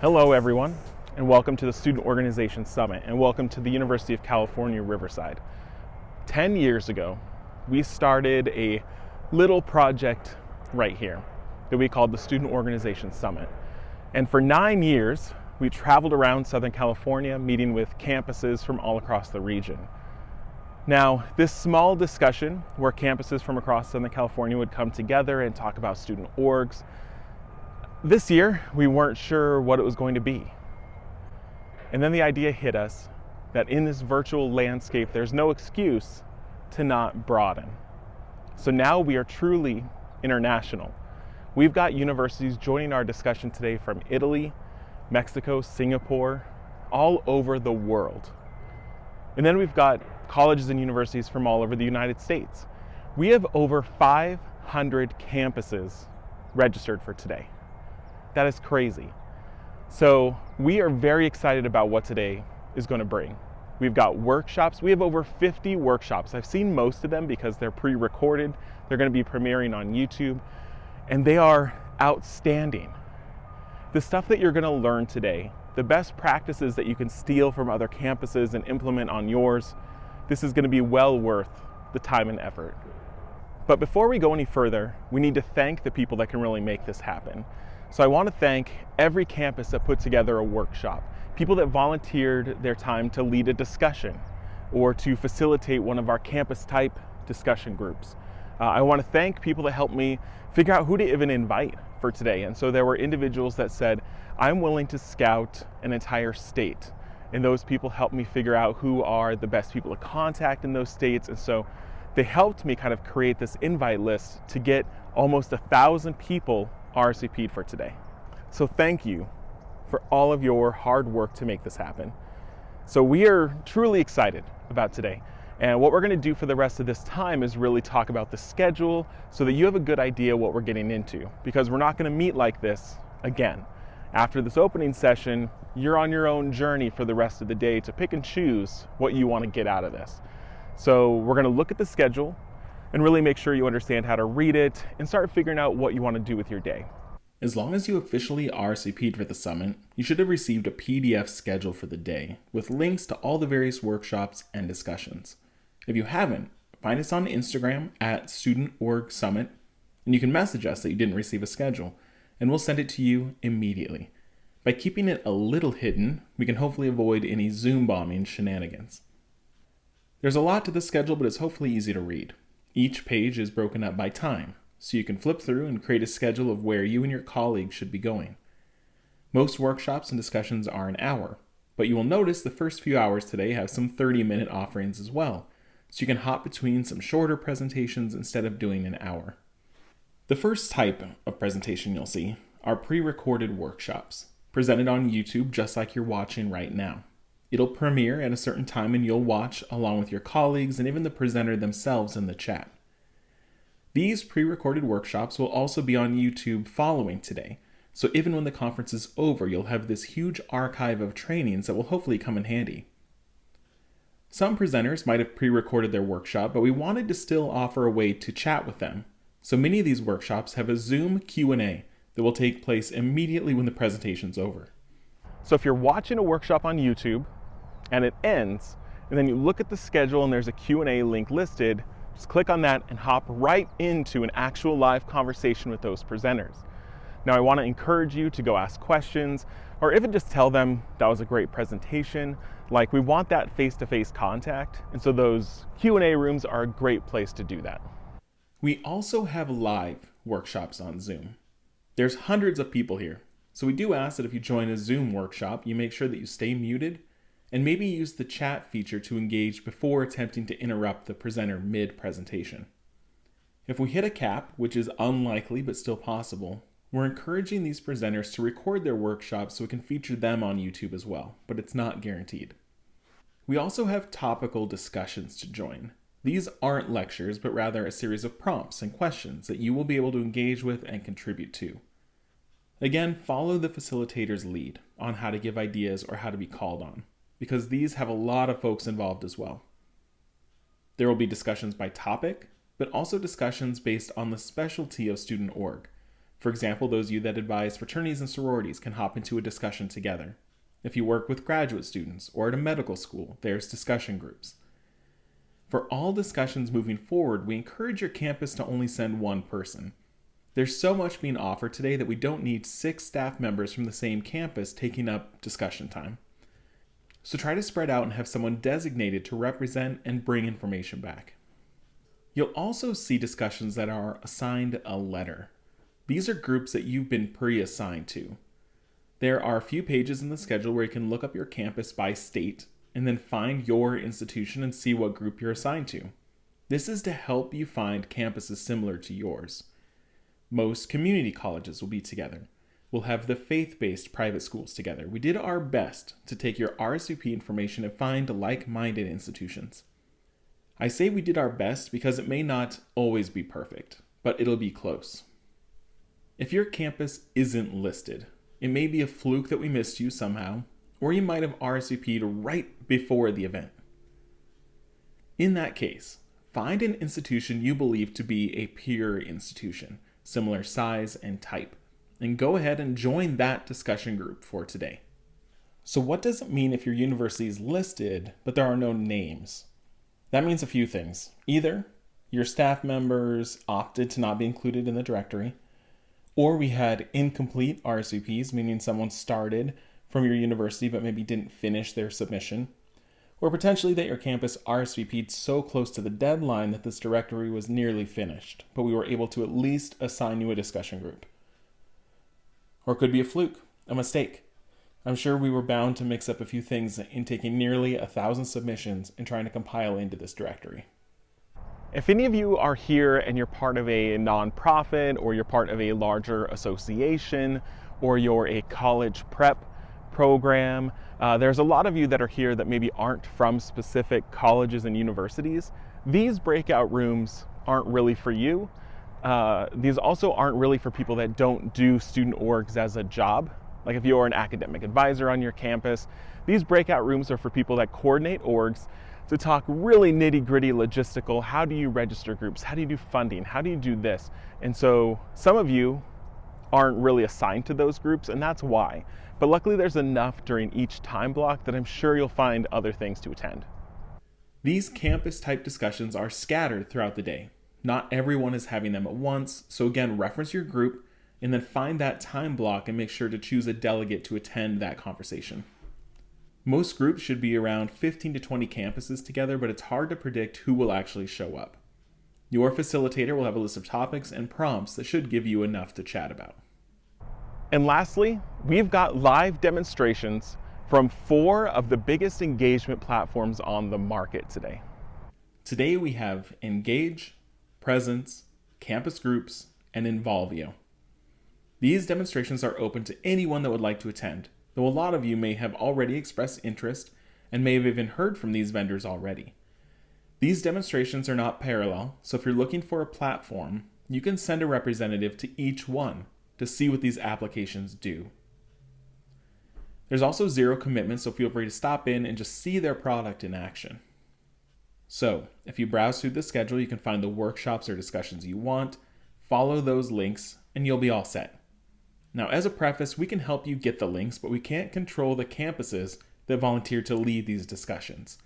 Hello everyone, and welcome to the Student Organization Summit, and welcome to the University of California, Riverside. 10 years ago, we started a little project right here that we called the Student Organization Summit. And for 9 years, we traveled around Southern California, meeting with campuses from all across the region. Now, this small discussion where campuses from across Southern California would come together and talk about student orgs, this year, we weren't sure what it was going to be. And then the idea hit us that in this virtual landscape, there's no excuse to not broaden. So now we are truly international. We've got universities joining our discussion today from Italy, Mexico, Singapore, all over the world. And then we've got colleges and universities from all over the United States. We have over 500 campuses registered for today. That is crazy. So we are very excited about what today is going to bring. We've got workshops. We have over 50 workshops. I've seen most of them because they're pre-recorded. They're going to be premiering on YouTube, and they are outstanding. The stuff that you're going to learn today, the best practices that you can steal from other campuses and implement on yours, this is going to be well worth the time and effort. But before we go any further, we need to thank the people that can really make this happen. So I want to thank every campus that put together a workshop, people that volunteered their time to lead a discussion or to facilitate one of our campus type discussion groups. I want to thank people that helped me figure out who to even invite for today. And so there were individuals that said, I'm willing to scout an entire state. And those people helped me figure out who are the best people to contact in those states. And so they helped me kind of create this invite list to get almost 1,000 people RSVP'd for today. So thank you for all of your hard work to make this happen. So we are truly excited about today. And what we're going to do for the rest of this time is really talk about the schedule so that you have a good idea what we're getting into, because we're not going to meet like this again. After this opening session, you're on your own journey for the rest of the day to pick and choose what you want to get out of this. So we're going to look at the schedule and really make sure you understand how to read it and start figuring out what you want to do with your day. As long as you officially RSVP'd for the summit, you should have received a PDF schedule for the day with links to all the various workshops and discussions. If you haven't, find us on Instagram at StudentOrgSummit, and you can message us that you didn't receive a schedule, and we'll send it to you immediately. By keeping it a little hidden, we can hopefully avoid any Zoom bombing shenanigans. There's a lot to the schedule, but it's hopefully easy to read. Each page is broken up by time, so you can flip through and create a schedule of where you and your colleagues should be going. Most workshops and discussions are an hour, but you will notice the first few hours today have some 30-minute offerings as well, so you can hop between some shorter presentations instead of doing an hour. The first type of presentation you'll see are pre-recorded workshops, presented on YouTube just like you're watching right now. It'll premiere at a certain time and you'll watch along with your colleagues and even the presenter themselves in the chat. These pre-recorded workshops will also be on YouTube following today, so even when the conference is over, you'll have this huge archive of trainings that will hopefully come in handy. Some presenters might have pre-recorded their workshop, but we wanted to still offer a way to chat with them. So many of these workshops have a Zoom Q&A that will take place immediately when the presentation's over. So if you're watching a workshop on YouTube and it ends, and then you look at the schedule and there's a Q&A link listed, just click on that and hop right into an actual live conversation with those presenters. Now I want to encourage you to go ask questions, or even just tell them that was a great presentation. Like, we want that face-to-face contact, and so those Q&A rooms are a great place to do that. We also have live workshops on Zoom. There's hundreds of people here, so we do ask that if you join a Zoom workshop, you make sure that you stay muted and maybe use the chat feature to engage before attempting to interrupt the presenter mid-presentation. If we hit a cap, which is unlikely but still possible, we're encouraging these presenters to record their workshops so we can feature them on YouTube as well, but it's not guaranteed. We also have topical discussions to join. These aren't lectures, but rather a series of prompts and questions that you will be able to engage with and contribute to. Again, follow the facilitator's lead on how to give ideas or how to be called on, because these have a lot of folks involved as well. There will be discussions by topic, but also discussions based on the specialty of student org. For example, those of you that advise fraternities and sororities can hop into a discussion together. If you work with graduate students or at a medical school, there's discussion groups. For all discussions moving forward, we encourage your campus to only send one person. There's so much being offered today that we don't need 6 staff members from the same campus taking up discussion time. So try to spread out and have someone designated to represent and bring information back. You'll also see discussions that are assigned a letter. These are groups that you've been pre-assigned to. There are a few pages in the schedule where you can look up your campus by state and then find your institution and see what group you're assigned to. This is to help you find campuses similar to yours. Most community colleges will be together. We'll have the faith-based private schools together. We did our best to take your RSVP information and find like-minded institutions. I say we did our best because it may not always be perfect, but it'll be close. If your campus isn't listed, it may be a fluke that we missed you somehow, or you might have RSVP'd right before the event. In that case, find an institution you believe to be a peer institution, similar size and type, and go ahead and join that discussion group for today. So what does it mean if your university is listed, but there are no names? That means a few things. Either your staff members opted to not be included in the directory, or we had incomplete RSVPs, meaning someone started from your university but maybe didn't finish their submission, or potentially that your campus RSVP'd so close to the deadline that this directory was nearly finished, but we were able to at least assign you a discussion group. Or it could be a fluke, a mistake. I'm sure we were bound to mix up a few things in taking nearly 1,000 submissions and trying to compile into this directory. If any of you are here and you're part of a nonprofit, or you're part of a larger association, or you're a college prep program, there's a lot of you that are here that maybe aren't from specific colleges and universities. These breakout rooms aren't really for you. These also aren't really for people that don't do student orgs as a job. Like if you're an academic advisor on your campus, these breakout rooms are for people that coordinate orgs to talk really nitty-gritty logistical. How do you register groups? How do you do funding? How do you do this? And so some of you aren't really assigned to those groups, and that's why. But luckily there's enough during each time block that I'm sure you'll find other things to attend. These campus-type discussions are scattered throughout the day. Not everyone is having them at once, so again, reference your group and then find that time block and make sure to choose a delegate to attend that conversation. Most groups should be around 15 to 20 campuses together, but it's hard to predict who will actually show up. Your facilitator will have a list of topics and prompts that should give you enough to chat about. And lastly, we've got live demonstrations from 4 of the biggest engagement platforms on the market today. Today we have Engage, Presence, Campus Groups, and Involvio. These demonstrations are open to anyone that would like to attend, though a lot of you may have already expressed interest and may have even heard from these vendors already. These demonstrations are not parallel, so if you're looking for a platform, you can send a representative to each one to see what these applications do. There's also zero commitment, so feel free to stop in and just see their product in action. So, if you browse through the schedule, you can find the workshops or discussions you want, follow those links, and you'll be all set. Now, as a preface, we can help you get the links, but we can't control the campuses that volunteer to lead these discussions.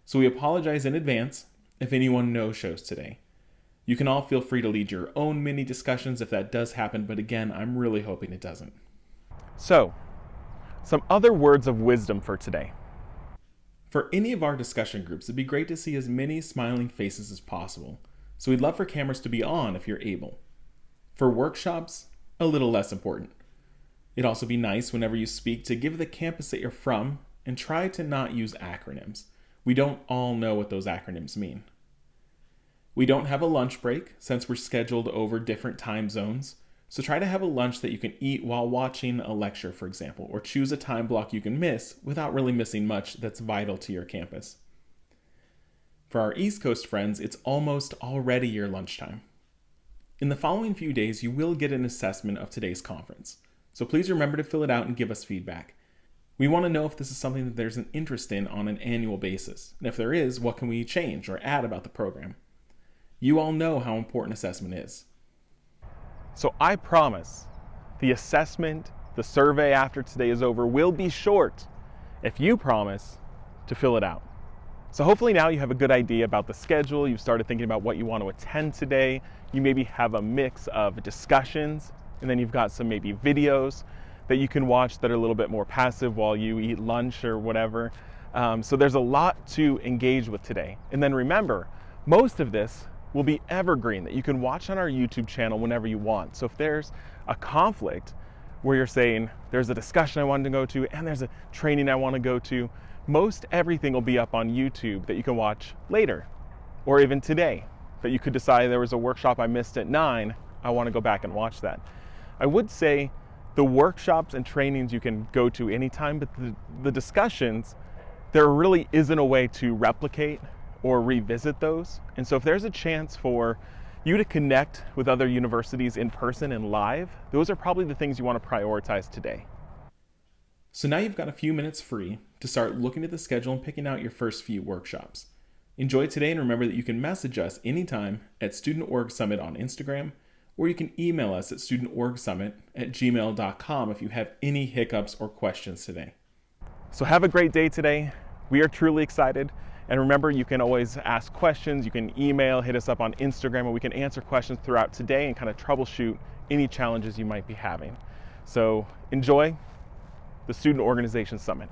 So we apologize in advance if anyone no-shows today. You can all feel free to lead your own mini discussions if that does happen, but again, I'm really hoping it doesn't. So, some other words of wisdom for today. For any of our discussion groups, it'd be great to see as many smiling faces as possible, so we'd love for cameras to be on if you're able. For workshops, a little less important. It'd also be nice whenever you speak to give the campus that you're from and try to not use acronyms. We don't all know what those acronyms mean. We don't have a lunch break since we're scheduled over different time zones, so try to have a lunch that you can eat while watching a lecture, for example, or choose a time block you can miss without really missing much that's vital to your campus. For our East Coast friends, it's almost already your lunchtime. In the following few days, you will get an assessment of today's conference, so please remember to fill it out and give us feedback. We want to know if this is something that there's an interest in on an annual basis, and if there is, what can we change or add about the program? You all know how important assessment is. So I promise the assessment, the survey after today is over, will be short if you promise to fill it out. So hopefully now you have a good idea about the schedule. You've started thinking about what you want to attend today. You maybe have a mix of discussions, and then you've got some maybe videos that you can watch that are a little bit more passive while you eat lunch or whatever. So there's a lot to engage with today. And then remember, most of this will be evergreen that you can watch on our YouTube channel whenever you want. So if there's a conflict where you're saying there's a discussion I wanted to go to and there's a training I want to go to, most everything will be up on YouTube that you can watch later, or even today, that you could decide there was a workshop I missed at 9, I want to go back and watch that. I would say the workshops and trainings you can go to anytime, but the discussions, there really isn't a way to replicate or revisit those. And so if there's a chance for you to connect with other universities in person and live, those are probably the things you want to prioritize today. So now you've got a few minutes free to start looking at the schedule and picking out your first few workshops. Enjoy today, and remember that you can message us anytime at Student Org Summit on Instagram, or you can email us at studentorgsummit@gmail.com if you have any hiccups or questions today. So have a great day today. We are truly excited. And remember, you can always ask questions, you can email, hit us up on Instagram, and we can answer questions throughout today and kind of troubleshoot any challenges you might be having. So enjoy the Student Organization Summit.